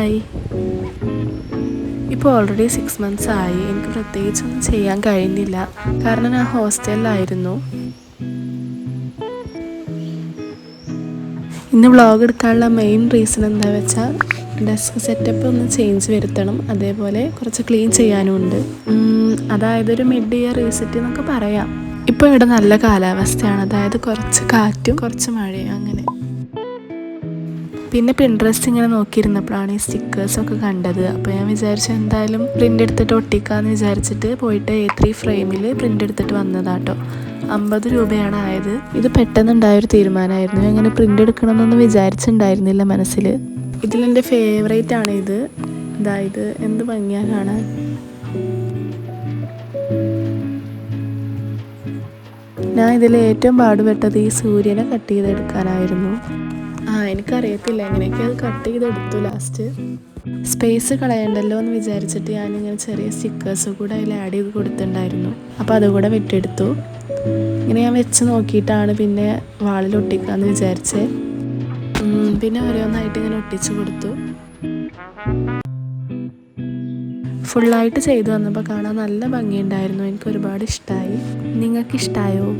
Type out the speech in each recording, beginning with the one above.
Hi. ഇപ്പോൾ already 6 months ആയി. എനിക്ക് പ്രത്യേകിച്ചൊന്നും ചെയ്യാൻ കഴിഞ്ഞില്ല, കാരണം ഞാൻ ഹോസ്റ്റലിലായിരുന്നു. ഇന്ന് വ്ളോഗ് എടുക്കാനുള്ള മെയിൻ റീസൺ എന്താ വെച്ചാൽ ഡെസ്ക് സെറ്റപ്പ് ഒന്ന് ചേഞ്ച് വരുത്തണം, അതേപോലെ കുറച്ച് ക്ലീൻ ചെയ്യാനും ഉണ്ട്. അതായത് ഒരു മിഡ് ഇയർ റീസെറ്റ് എന്നൊക്കെ പറയാം. ഇപ്പോൾ ഇവിടെ നല്ല കാലാവസ്ഥയാണ്, അതായത് കുറച്ച് കാറ്റും കുറച്ച് മഴയും അങ്ങനെ. പിന്നെ പിൻട്രസ്റ്റ് ഇങ്ങനെ നോക്കിയിരുന്നപ്പോഴാണ് ഈ സ്റ്റിക്കേഴ്സൊക്കെ കണ്ടത്. അപ്പോൾ ഞാൻ വിചാരിച്ചു എന്തായാലും പ്രിൻ്റ് എടുത്തിട്ട് ഒട്ടിക്കാമെന്ന് വിചാരിച്ചിട്ട് പോയിട്ട് A3 ഫ്രെയിമിൽ പ്രിൻ്റ് എടുത്തിട്ട് വന്നതാട്ടോ. 50 രൂപയാണ് ആയത്. ഇത് പെട്ടെന്നുണ്ടായൊരു തീരുമാനമായിരുന്നു. അങ്ങനെ പ്രിൻ്റ് എടുക്കണമെന്നൊന്നും വിചാരിച്ചിട്ടുണ്ടായിരുന്നില്ല മനസ്സിൽ. ഇതിലെൻ്റെ ഫേവറേറ്റ് ആണ് ഇത്. ഇതായത് എന്ത് ഭംഗിയാണ് കാണാൻ. ഞാൻ ഇതിൽ ഏറ്റവും പാടുപെട്ടത് ഈ സൂര്യനെ കട്ട് ചെയ്തെടുക്കാനായിരുന്നു. എനിക്കറിയത്തില്ല എങ്ങനെയൊക്കെ അത് കട്ട് ചെയ്തെടുത്തു. ലാസ്റ്റ് സ്പേസ് കളയണ്ടല്ലോ എന്ന് വിചാരിച്ചിട്ട് ഞാനിങ്ങനെ ചെറിയ സ്റ്റിക്കേഴ്സ് കൂടെ അതിൽ ആഡ് ചെയ്ത് കൊടുത്തിട്ടുണ്ടായിരുന്നു. അപ്പോൾ അതുകൂടെ വിട്ടെടുത്തു. ഇങ്ങനെ ഞാൻ വെച്ച് നോക്കിയിട്ടാണ് പിന്നെ വാളിൽ ഒട്ടിക്കാമെന്ന് വിചാരിച്ചത്. പിന്നെ ഓരോന്നായിട്ട് ഇങ്ങനെ ഒട്ടിച്ച് കൊടുത്തു. ഫുള്ളായിട്ട് ചെയ്തു വന്നപ്പോൾ കാണാൻ നല്ല ഭംഗിയുണ്ടായിരുന്നു. എനിക്ക് ഒരുപാട് ഇഷ്ടമായി. നിങ്ങൾക്ക് ഇഷ്ടമായോ?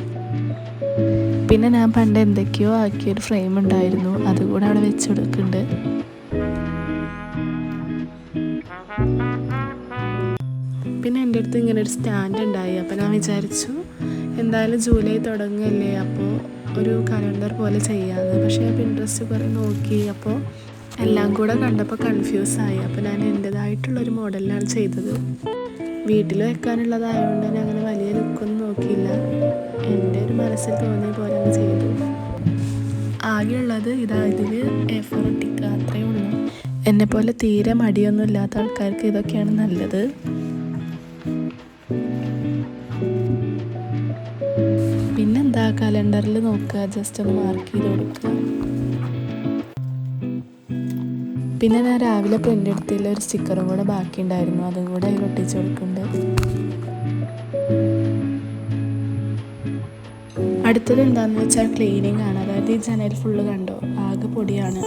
പിന്നെ ഞാൻ പണ്ട് എന്തൊക്കെയോ ആക്കിയൊരു ഫ്രെയിം ഉണ്ടായിരുന്നു, അതുകൂടെ അവിടെ വെച്ച് കൊടുക്കുന്നുണ്ട്. പിന്നെ എൻ്റെ അടുത്ത് ഇങ്ങനെ ഒരു സ്റ്റാൻഡ് ഉണ്ടായി. അപ്പോൾ ഞാൻ വിചാരിച്ചു എന്തായാലും ജൂലൈ തുടങ്ങുകയല്ലേ, അപ്പോൾ ഒരു കലണ്ടർ പോലെ ചെയ്യാമെന്ന്. പക്ഷേ ഞാൻ പിൻട്രസ്റ്റ് കുറേ നോക്കി, അപ്പോൾ എല്ലാം കൂടെ കണ്ടപ്പോൾ കൺഫ്യൂസായി. അപ്പോൾ ഞാൻ എൻ്റേതായിട്ടുള്ളൊരു മോഡലിലാണ് ചെയ്തത്. വീട്ടിൽ വെക്കാനുള്ളതായതുകൊണ്ട് തന്നെ അങ്ങനെ വലിയ ലുക്കൊന്നും നോക്കിയില്ല. എൻ്റെ ഒരു മനസ്സിൽ തോന്നിയ പോലെ അങ്ങ് ചെയ്തു. ആകെയുള്ളത് ഇതിൽ A4 ഒട്ടിക്കുക, അത്രയേ ഉള്ളൂ. എന്നെപ്പോലെ തീരെ മടിയൊന്നും ഇല്ലാത്ത ആൾക്കാർക്ക് ഇതൊക്കെയാണ് നല്ലത്. പിന്നെന്താ, കലണ്ടറിൽ നോക്കുക, ജസ്റ്റ് ഒന്ന് മാർക്ക് ചെയ്ത് കൊടുക്കുക. പിന്നെ ഞാൻ രാവിലെ പ്രിൻ്റ് എടുത്തില്ല ഒരു സ്റ്റിക്കറും കൂടെ ബാക്കി ഉണ്ടായിരുന്നു, അതും കൂടെ അതിൽ ഒട്ടിച്ച് കൊടുക്കുന്നുണ്ട്. അടുത്തത് എന്താണെന്ന് വെച്ചാൽ ക്ലീനിങ് ആണ്. അതായത് ഈ ജനൽ ഫുള്ള് കണ്ടോ, ആകെ പൊടിയാണ്.